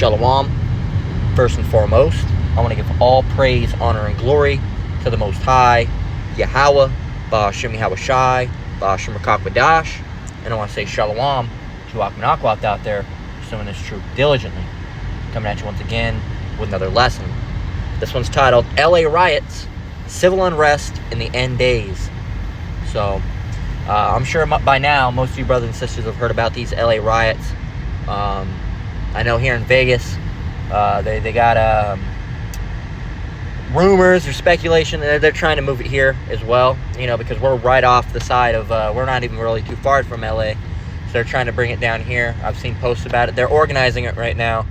Shalom. First and foremost, I want to give all praise, honor, and glory to the Most High, Yahweh, Ba'ashem Yahweh Shai, Ba'ashem Rakakwadash, and I want to say Shalom to Akmanakwa out there pursuing this truth diligently. Coming at you once again with another lesson. This one's titled LA Riots, Civil Unrest in the End Days. So, I'm sure by now most of you brothers and sisters have heard about these LA riots. I know here in Vegas, they got rumors or speculation that they're trying to move it here as well, because we're right off the side of, we're not even really too far from LA, so they're trying to bring it down here. I've seen posts about it. They're organizing it right now.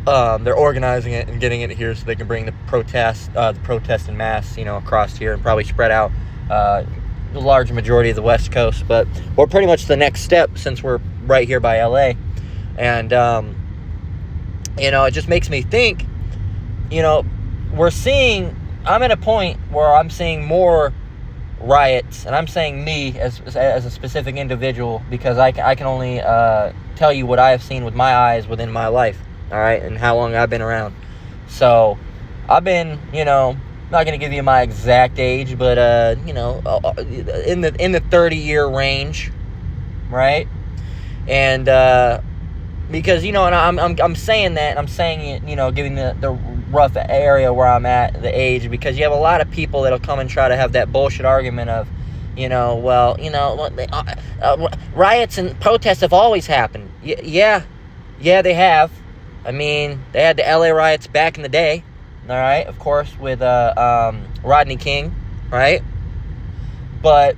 They're organizing it and getting it here so they can bring the protest en masse, across here and probably spread out the large majority of the West Coast. But we're pretty much the next step since we're right here by LA. And, it just makes me think, I'm at a point where I'm seeing more riots, and I'm saying me as a specific individual because I can only tell you what I have seen with my eyes within my life, all right, and how long I've been around. So I've been, not going to give you my exact age, but, in the 30-year range, right? And, because, and I'm saying that, and I'm saying it, giving the rough area where I'm at, the age, because you have a lot of people that'll come and try to have that bullshit argument of, riots and protests have always happened. Yeah, they have. I mean, they had the LA riots back in the day, all right, of course, with Rodney King, right? But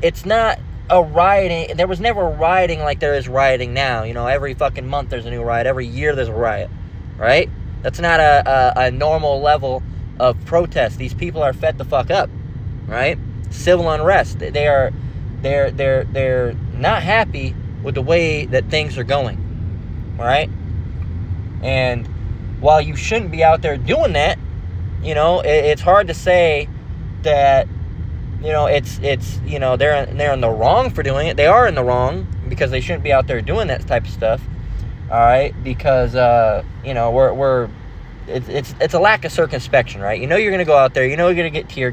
it's not a rioting. There was never rioting like there is rioting now. Every fucking month there's a new riot. Every year there's a riot, right? That's not a normal level of protest. These people are fed the fuck up, right? Civil unrest. They're not happy with the way that things are going, right? And while you shouldn't be out there doing that, it's hard to say that, it's they're in the wrong for doing it. They are in the wrong because they shouldn't be out there doing that type of stuff. All right, because it's a lack of circumspection, right? You're gonna go out there. You're gonna get tear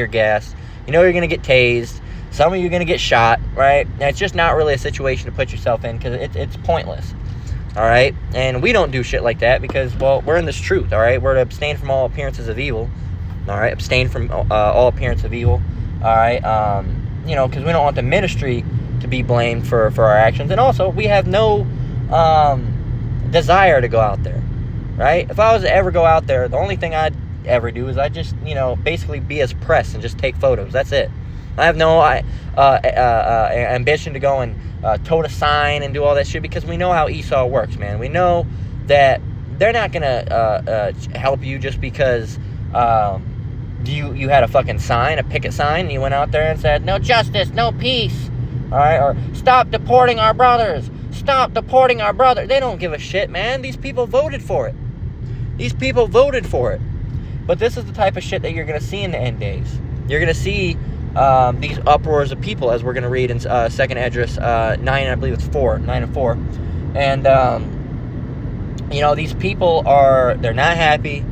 gas. You're gonna get tased. Some of you are gonna get shot, right? And it's just not really a situation to put yourself in because it's pointless. All right, and we don't do shit like that because, well, we're in this truth. All right, we're to abstain from all appearances of evil. All right, abstain from all appearance of evil. All right, because we don't want the ministry to be blamed for our actions, and also we have no desire to go out there, right? If I was to ever go out there, the only thing I'd ever do is I'd just, basically be as press and just take photos. That's it. I have no ambition to go and tote a sign and do all that shit because we know how Esau works, man. We know that they're not gonna help you just because you had a fucking sign, a picket sign, and you went out there and said, no justice, no peace, all right? Or stop deporting our brothers. Stop deporting our brother. They don't give a shit, man. These people voted for it. But this is the type of shit that you're going to see in the end days. You're going to see these uproars of people, as we're going to read in 2nd Esdras 9, I believe it's 4, 9 and 4. And, these people they're not happy.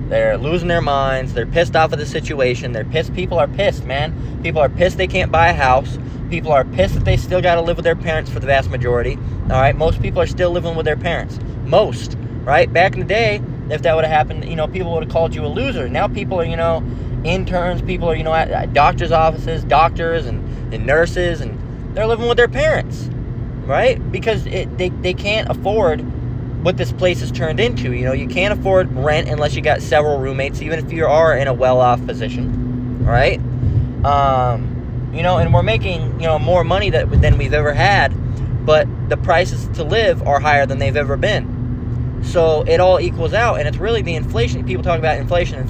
They're losing their minds. They're pissed off of the situation. People are pissed, man. People are pissed they can't buy a house. People are pissed that they still got to live with their parents for the vast majority. All right, most people are still living with their parents. Most, right? Back in the day, if that would have happened, people would have called you a loser. Now people are, interns. People are, at doctors' offices, doctors and nurses, and they're living with their parents, right? Because they can't afford what this place has turned into. You can't afford rent unless you got several roommates, even if you are in a well-off position, right? And we're making, more money than we've ever had, but the prices to live are higher than they've ever been. So it all equals out, and it's really the inflation. People talk about inflation.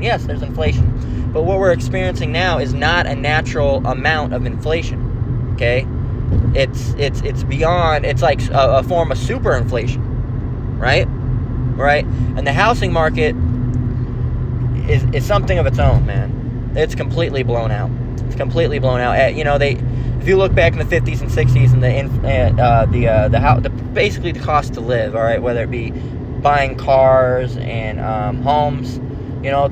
Yes, there's inflation, but what we're experiencing now is not a natural amount of inflation, okay? It's beyond, it's like a form of superinflation, right? And the housing market is something of its own, man. It's completely blown out. If if you look back in the 50s and 60s and basically the cost to live, all right, whether it be buying cars and homes, you know,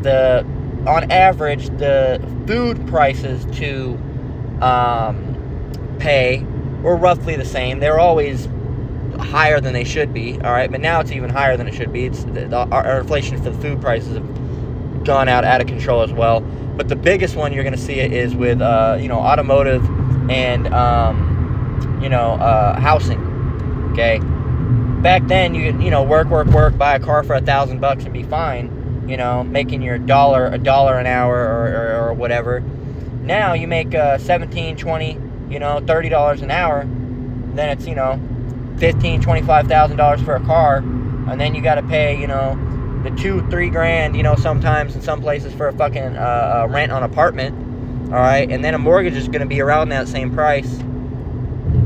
on average the food prices to pay were roughly the same. They were always higher than they should be, all right, but now it's even higher than it should be. Our inflation for the food prices have gone out of control as well. But the biggest one you're going to see it is with automotive and housing. Okay, back then you could work, buy a car for $1,000 and be fine, making your a dollar an hour or whatever. Now you make $17, $20, $30 an hour, then it's $15,000, $25,000 for a car, and then you got to pay the $2-3 grand sometimes in some places for a fucking rent on an apartment, all right, and then a mortgage is going to be around that same price,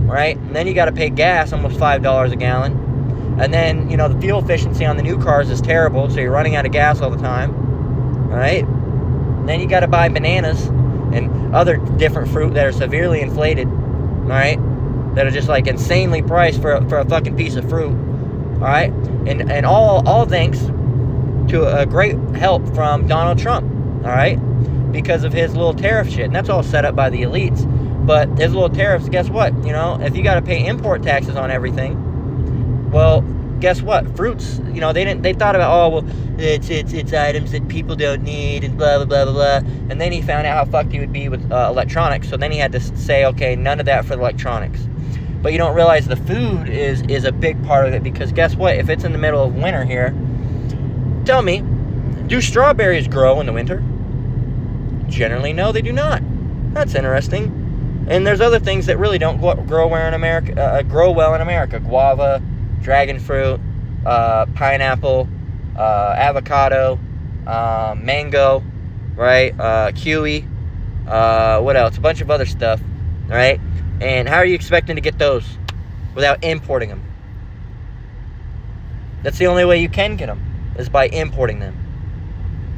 right? And then you got to pay gas, almost $5 a gallon. And then, the fuel efficiency on the new cars is terrible, so you're running out of gas all the time, right? And then you got to buy bananas and other different fruit that are severely inflated, all right? That are just, like, insanely priced for a fucking piece of fruit, all right? And all thanks to a great help from Donald Trump, all right? Because of his little tariff shit. And that's all set up by the elites. But his little tariffs, guess what? If you got to pay import taxes on everything, well, guess what? Fruits, they thought about, it's items that people don't need and blah, blah, blah, blah, blah. And then he found out how fucked he would be with electronics. So then he had to say, okay, none of that for the electronics. But you don't realize the food is a big part of it, because guess what? If it's in the middle of winter here, tell me, do strawberries grow in the winter? Generally, no, they do not. That's interesting. And there's other things that really don't grow well in America. Guava, dragon fruit, pineapple, avocado, mango, right? Kiwi, what else? A bunch of other stuff, right? And how are you expecting to get those without importing them? That's the only way you can get them, is by importing them,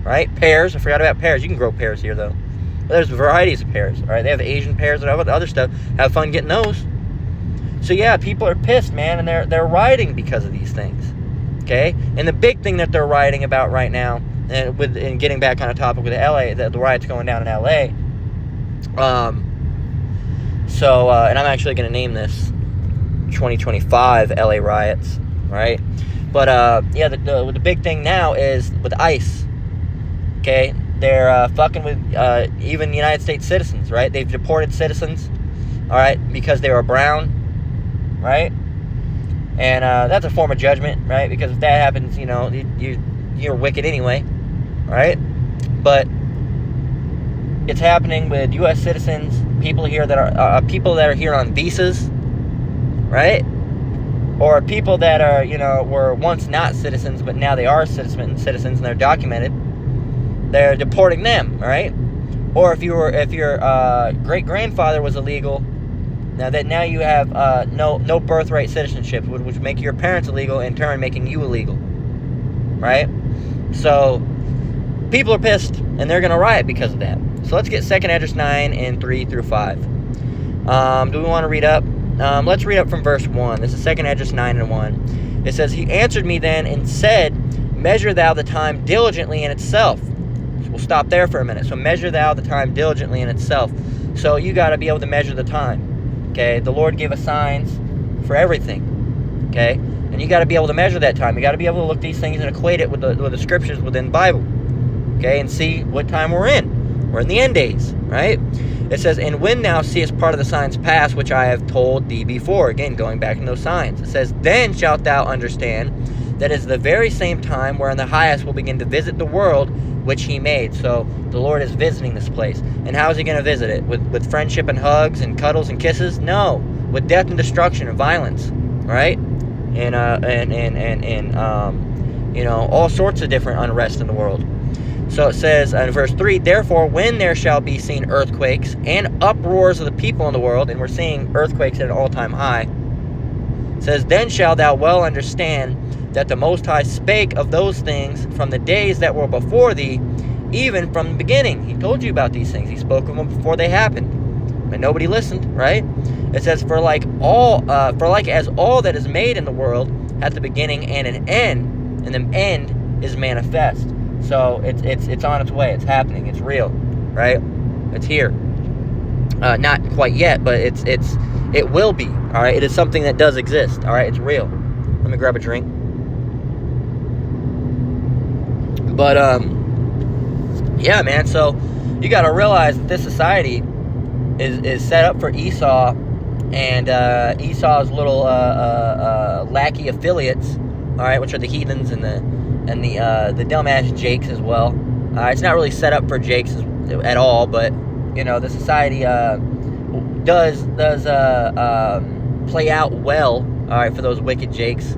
right? Pears, I forgot about pears. You can grow pears here, though. But there's varieties of pears, all right? They have Asian pears and other stuff. Have fun getting those. So, yeah, people are pissed, man, and they're rioting because of these things, okay? And the big thing that they're rioting about right now, and getting back on a topic with L.A., the riots going down in L.A., and I'm actually going to name this 2025 LA riots, right? But, the big thing now is with ICE, okay? They're fucking with even United States citizens, right? They've deported citizens, all right, because they were brown, right? And that's a form of judgment, right? Because if that happens, you're wicked anyway, right? But it's happening with U.S. citizens, people here that are here on visas, right? Or people that are, were once not citizens, but now they are citizens and they're documented. They're deporting them, right? Or if your great grandfather was illegal, now you have no birthright citizenship, which would make your parents illegal, in turn making you illegal, right? So people are pissed, and they're gonna riot because of that. So let's get 2nd Esdras 9 and 3 through 5. Do we want to read up? Let's read up from verse 1. This is 2nd Esdras 9 and 1. It says, "He answered me then and said, Measure thou the time diligently in itself." So we'll stop there for a minute. So measure thou the time diligently in itself. So you got to be able to measure the time. Okay? The Lord gave us signs for everything. Okay? And you got to be able to measure that time. You got to be able to look at these things and equate it with the scriptures within the Bible. Okay? And see what time we're in. We're in the end days, right? It says, "And when thou seest part of the signs pass, which I have told thee before," again, going back in those signs. It says, "Then shalt thou understand that is the very same time wherein the highest will begin to visit the world which he made." So the Lord is visiting this place. And how is he going to visit it? With friendship and hugs and cuddles and kisses? No. With death and destruction and violence, right? And all sorts of different unrest in the world. So it says in verse 3, "Therefore, when there shall be seen earthquakes and uproars of the people in the world," and we're seeing earthquakes at an all-time high, it says, "Then shalt thou well understand that the Most High spake of those things from the days that were before thee, even from the beginning." He told you about these things. He spoke of them before they happened, and nobody listened, right? It says, for like as all that is made in the world hath the beginning and an end, and the end is manifest. So it's on its way. It's happening. It's real, right? It's here. Not quite yet, but it will be. All right. It is something that does exist. All right. It's real. Let me grab a drink. But yeah, man. So you got to realize that this society is set up for Esau and Esau's little lackey affiliates. All right, which are the heathens and the dumbass Jakes as well. It's not really set up for Jakes at all, but you know, the society does play out well. All right, for those wicked Jakes.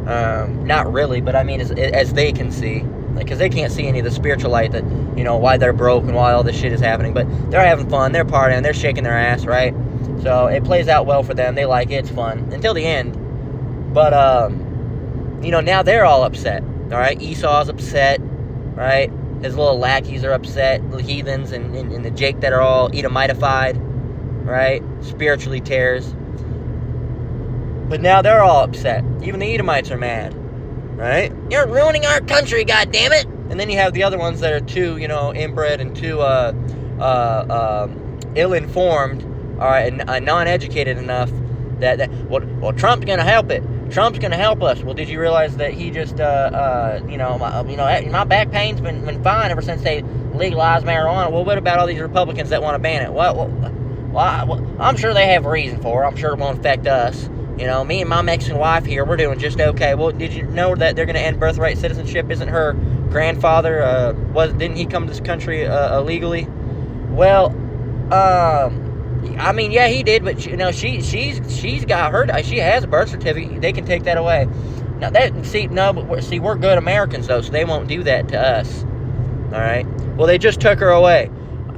Not really, but I mean, as they can see, because they can't see any of the spiritual light that, you know, why they're broke and why all this shit is happening. But they're having fun, they're partying, they're shaking their ass, right? So it plays out well for them. They like it, it's fun until the end. But you know, now they're all upset. All right, Esau's upset, right? His little lackeys are upset, the heathens and the Jake that are all Edomitified, right? Spiritually tares. But now they're all upset. Even the Edomites are mad, right? You're ruining our country, goddammit! And then you have the other ones that are too, you know, inbred and too ill-informed, all right, and non-educated enough that well, Trump's gonna help it. Trump's gonna help us. Well, did you realize that he just, my back pain's been fine ever since they legalized marijuana? Well, what about all these Republicans that want to ban it? Well, I'm sure they have a reason for it. I'm sure it won't affect us. You know, me and my Mexican wife here, we're doing just okay. Well, did you know that they're going to end birthright citizenship? Isn't her grandfather, didn't he come to this country illegally? Well, I mean, yeah, he did, but, you know, she's got her, she has a birth certificate. They can take that away. Now, we're good Americans, though, so they won't do that to us. All right? Well, they just took her away.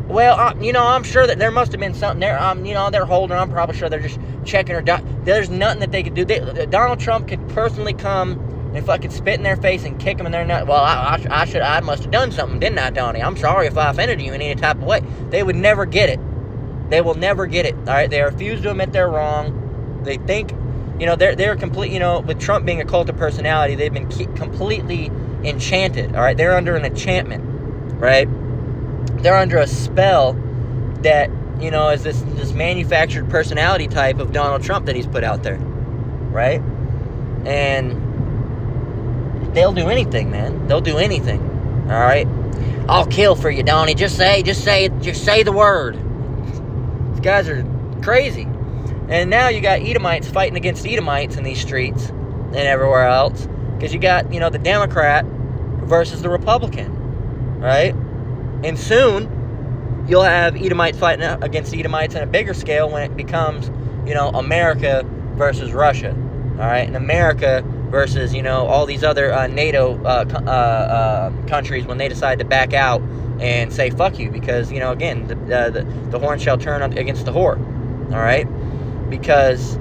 Well, you know, I'm sure that there must have been something there. You know, they're holding her. I'm probably sure they're just checking her. There's nothing that they could do. Donald Trump could personally come and fucking spit in their face and kick them in their nut. Well, I must have done something, didn't I, Donnie? I'm sorry if I offended you in any type of way. They would never get it. They will never get it. All right, they refuse to admit they're wrong. They think, you know, they're complete. You know, with Trump being a cult of personality, they've been completely enchanted. All right, they're under an enchantment, right? They're under a spell that, you know, is this manufactured personality type of Donald Trump that he's put out there, right? And they'll do anything, man. They'll do anything. All right, I'll kill for you, Donnie. Just say the word. These guys are crazy. And now you got Edomites fighting against Edomites in these streets and everywhere else, because you got, you know, the Democrat versus the Republican, right? And soon, you'll have Edomites fighting against Edomites on a bigger scale when it becomes, you know, America versus Russia, all right? And America versus, you know, all these other NATO countries when they decide to back out and say, fuck you, because, you know, again, the horn shall turn against the whore, all right? Because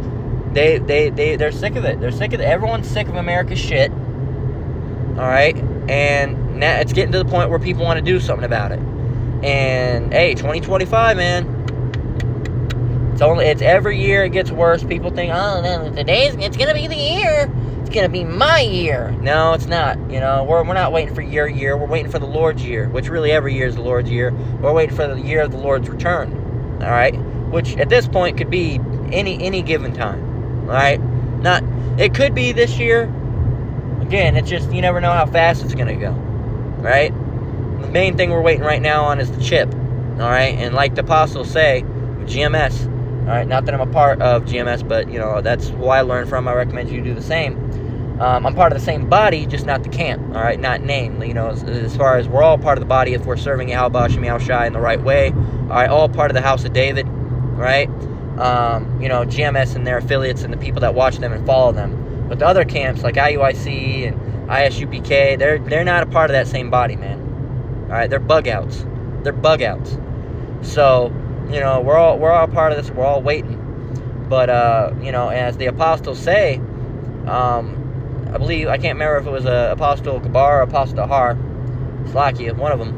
they're sick of it. They're sick of it. Everyone's sick of America's shit, all right? And now it's getting to the point where people want to do something about it. And hey, 2025, man. It's every year it gets worse. People think, oh no, it's gonna be the year. It's gonna be my year. No, it's not. You know, we're not waiting for your year. We're waiting for the Lord's year, which really every year is the Lord's year. We're waiting for the year of the Lord's return. All right, which at this point could be any given time. All right, it could be this year. Again, it's just, you never know how fast it's going to go, right? The main thing we're waiting right now on is the chip, all right? And like the apostles say, GMS, all right? Not that I'm a part of GMS, but, you know, that's who I learned from. I recommend you do the same. I'm part of the same body, just not the camp, all right? Not name, you know, as far as we're all part of the body if we're serving Yahweh Shem Yahushai in the right way, all right? All part of the house of David, right? You know, GMS and their affiliates and the people that watch them and follow them. But the other camps like IUIC and ISUPK, they're not a part of that same body, man. All right, they're bug outs. They're bug outs. So, you know, we're all part of this. We're all waiting. But you know, as the apostles say, I believe, I can't remember if it was Apostle Kabar or Apostle Har, Slakia, one of them.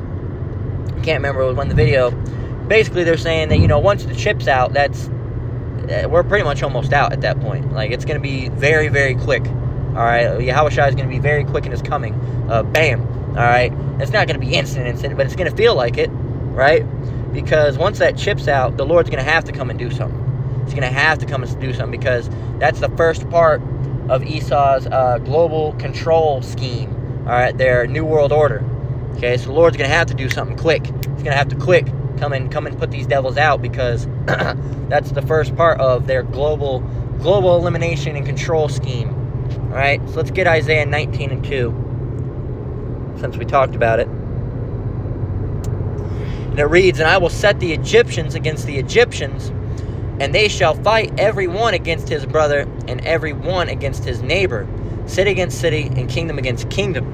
I can't remember when the video. basically they're saying that, once the chip's out, we're pretty much almost out at that point. Like, it's going to be very, very quick. All right, Yahushua is going to be very quick in his coming. Bam. All right, it's not going to be instant, but it's going to feel like it, right? Because once that chip's out, the Lord's going to have to come and do something. He's going to have to come and do something, because that's the first part of Esau's global control scheme. All right, their New World Order. Okay, so the Lord's going to have to do something quick. He's going to have to come and put these devils out, because that's the first part of their global elimination and control scheme. All right, so let's get Isaiah 19 and 2, since we talked about it. And it reads, "And I will set the Egyptians against the Egyptians, and they shall fight every one against his brother, and every one against his neighbor, city against city, and kingdom against kingdom."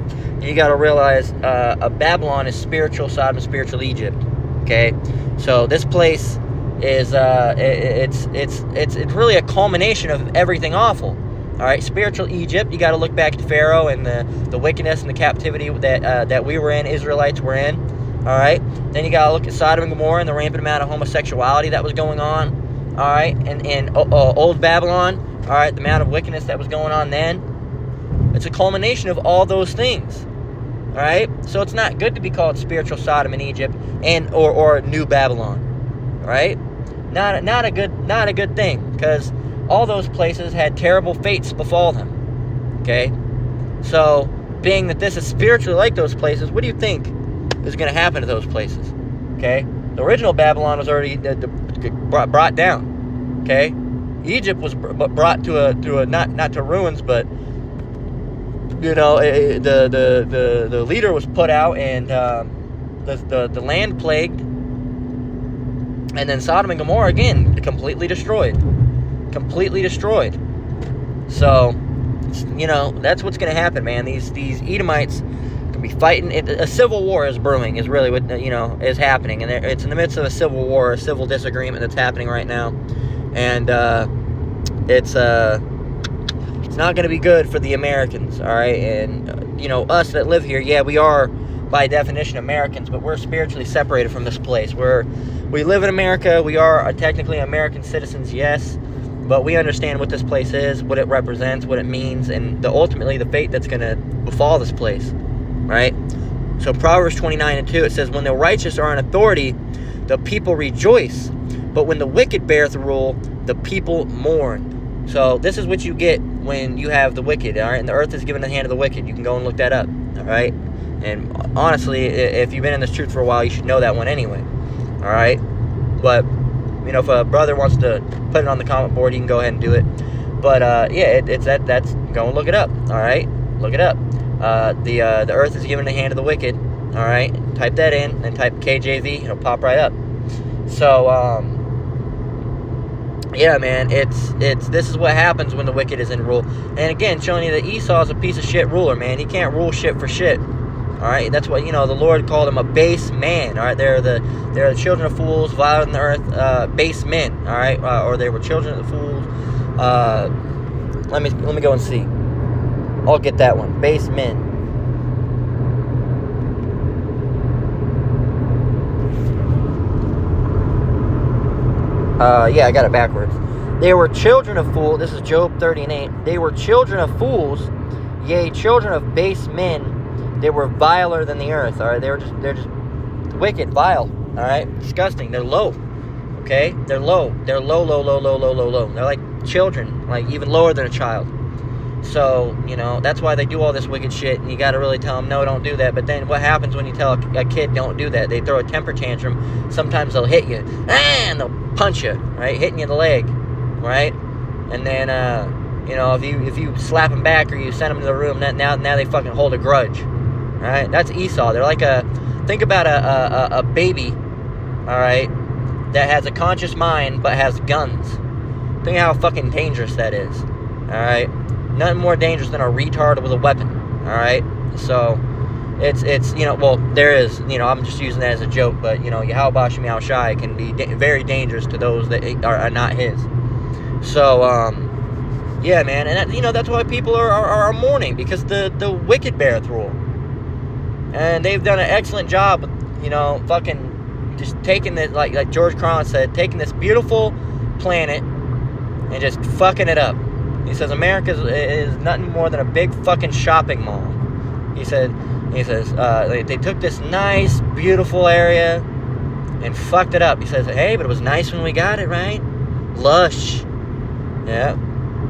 You got to realize, Babylon is spiritual Sodom, spiritual Egypt. Okay, so this place is it's really a culmination of everything awful. All right, spiritual Egypt. You got to look back to Pharaoh and the wickedness and the captivity that we were in, Israelites were in. All right, then you got to look at Sodom and Gomorrah and the rampant amount of homosexuality that was going on. All right, and old Babylon. All right, the amount of wickedness that was going on then. It's a culmination of all those things. All right, so it's not good to be called spiritual Sodom and Egypt or New Babylon. All right, not a good thing, because all those places had terrible fates befall them. Okay, so being that this is spiritually like those places, what do you think is going to happen to those places? Okay, the original Babylon was already brought down. Okay, Egypt was brought to a not to ruins, but the leader was put out, and the land plagued, and then Sodom and Gomorrah again completely destroyed. So, that's what's going to happen, man. These Edomites can be fighting. A civil war is brewing, is really what is happening, and it's in the midst of a civil war, a civil disagreement that's happening right now, and it's not going to be good for the Americans. All right, and us that live here, yeah, we are by definition Americans, but we're spiritually separated from this place. We live in America. We are technically American citizens, yes. But we understand what this place is, what it represents, what it means, and ultimately the fate that's going to befall this place, right? So Proverbs 29 and 2, it says, "When the righteous are in authority, the people rejoice. But when the wicked beareth rule, the people mourn." So this is what you get when you have the wicked, all right? And the earth is given in the hand of the wicked. You can go and look that up, all right? And honestly, if you've been in this truth for a while, you should know that one anyway, all right? But if a brother wants to put it on the comment board, you can go ahead and do it. But that's go and look it up. All right, look it up. The earth is given in the hand of the wicked. All right, type that in and type KJV. It'll pop right up. So yeah, man, it's this is what happens when the wicked is in rule. And again, showing you that Esau is a piece of shit ruler, man. He can't rule shit for shit. All right, that's what the Lord called him, a base man. All right, they're the children of fools, viler than the earth, base men. All right, or they were children of the fools. Let me go and see. I'll get that one. Base men. Yeah, I got it backwards. They were children of fools. This is Job 30 and 8. They were children of fools, yea, children of base men. They were viler than the earth. All right, they're just wicked, vile. All right, disgusting. They're low. Okay, they're low. They're low. They're like children, like even lower than a child. So that's why they do all this wicked shit. And you got to really tell them, no, don't do that. But then what happens when you tell a kid don't do that? They throw a temper tantrum. Sometimes they'll hit you, and they'll punch you, right, hitting you in the leg, right, and then if you slap them back or you send them to the room, now they fucking hold a grudge. All right, that's Esau. They're like think about a baby, all right, that has a conscious mind but has guns. Think how fucking dangerous that is. All right, nothing more dangerous than a retard with a weapon. All right, so it's there is, I'm just using that as a joke, but Yahweh Shem Shai can be very dangerous to those that are not his. So yeah, man, and that's why people are mourning, because the wicked beareth rule. And they've done an excellent job, fucking just taking this, like George Carlin said, taking this beautiful planet and just fucking it up. He says America is nothing more than a big fucking shopping mall. He says they took this nice, beautiful area and fucked it up. He says, hey, but it was nice when we got it, right? Lush. Yeah.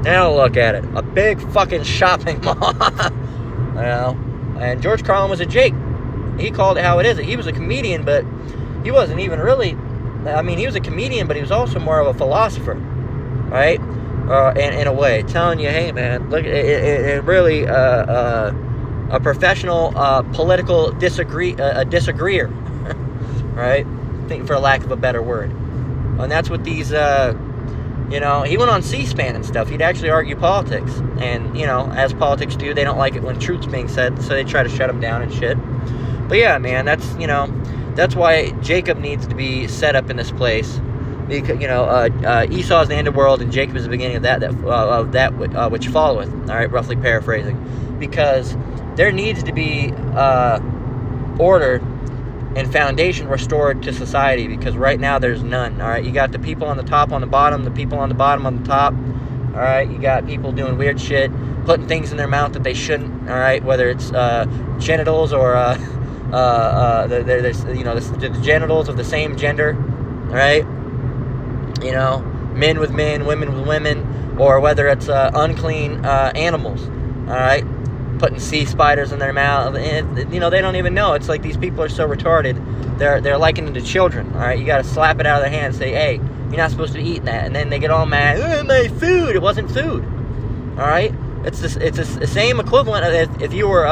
Now look at it. A big fucking shopping mall. You know? And George Carlin was a Jake. He called it how it is. He was a comedian, but he wasn't even really... I mean, he was a comedian, but he was also more of a philosopher. Right? In a way. Telling you, hey, man, look, it really... a professional political disagreeer. Right? I think, for lack of a better word. And that's what these... you know, he went on C-SPAN and stuff. He'd actually argue politics. And, you know, as politics do, they don't like it when truth's being said, so they try to shut him down and shit. But yeah, man, that's, you know, that's why Jacob needs to be set up in this place. Because, you know, Esau is the end of the world, and Jacob is the beginning of that which followeth. All right, roughly paraphrasing. Because there needs to be order and foundation restored to society, because right now there's none. All right, you got the people on the top on the bottom, the people on the bottom on the top. All right, you got people doing weird shit, putting things in their mouth that they shouldn't. All right, whether it's genitals or the genitals of the same gender. All right, you know, men with men, women with women, or whether it's unclean animals. All right. Putting sea spiders in their mouth, and, you know, they don't even know. It's like these people are so retarded. They're likened to children. All right, you got to slap it out of their hand and say, "Hey, you're not supposed to be eating that." And then they get all mad. My food. It wasn't food. All right, it's the same equivalent of if you were,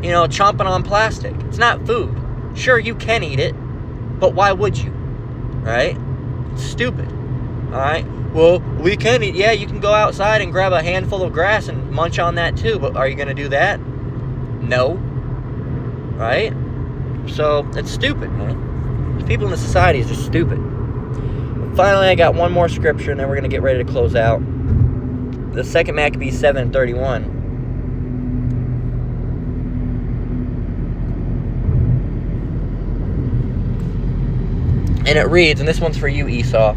you know, chomping on plastic. It's not food. Sure, you can eat it, but why would you? Right? It's stupid. All right. Well, we can eat. Yeah, you can go outside and grab a handful of grass and munch on that too, but are you going to do that? No. Right? So, it's stupid, man. The people in the society is just stupid. And finally, I got one more scripture, and then we're going to get ready to close out. The 2nd Maccabees 7:31. And it reads, and this one's for you, Esau.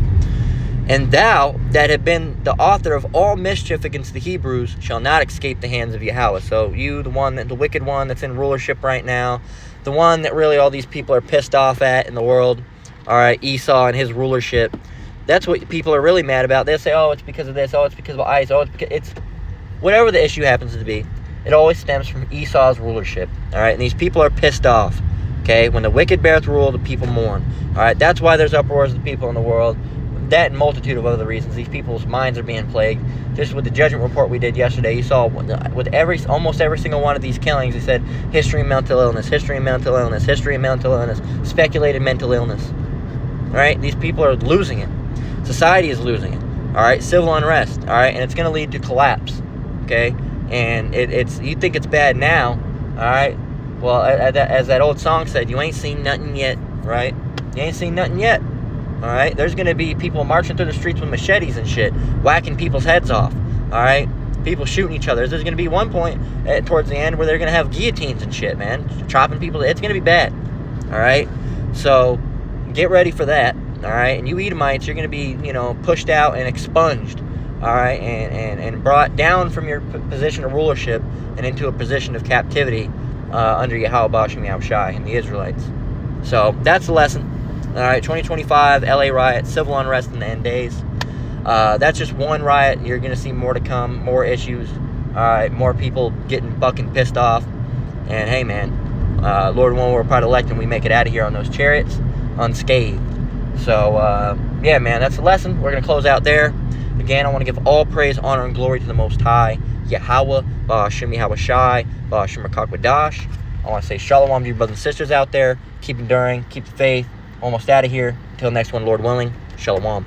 And thou, that have been the author of all mischief against the Hebrews, shall not escape the hands of Yahweh. So you, the wicked one that's in rulership right now, the one that really all these people are pissed off at in the world, all right, Esau and his rulership, that's what people are really mad about. They'll say, oh, it's because of this, oh, it's because of ICE, oh, it's whatever the issue happens to be. It always stems from Esau's rulership, all right, and these people are pissed off, okay? When the wicked beareth rule, the people mourn, all right? That's why there's uproars of the people in the world. That and multitude of other reasons. These people's minds are being plagued. Just with the judgment report we did yesterday, you saw with almost every single one of these killings, he said history of mental illness, history of mental illness, history of mental illness, speculated mental illness. All right, these people are losing it. Society is losing it. All right, civil unrest. All right, and it's going to lead to collapse. Okay, and it's you think it's bad now. All right, well, as that old song said, you ain't seen nothing yet. Right, you ain't seen nothing yet. All right, there's going to be people marching through the streets with machetes and shit, whacking people's heads off. All right, people shooting each other. There's going to be one point towards the end where they're going to have guillotines and shit, man, chopping people. It's going to be bad. All right, so get ready for that. All right, and you Edomites, you're going to be, you know, pushed out and expunged. All right, and brought down from your position of rulership and into a position of captivity under Yahweh and Yahushai and the Israelites. So that's the lesson. All right, 2025, LA riot, civil unrest in the end days. That's just one riot. You're going to see more to come, more issues. All right, more people getting fucking pissed off. And hey, man, Lord willing, we're part elect and we make it out of here on those chariots unscathed. So, yeah, man, that's the lesson. We're going to close out there. Again, I want to give all praise, honor, and glory to the Most High, Yahweh, Ba'ashem Yahushai, Ba'ashem Rakakwadash. I want to say shalom to your brothers and sisters out there. Keep enduring, keep the faith. Almost out of here. Until next one, Lord willing. Shalom.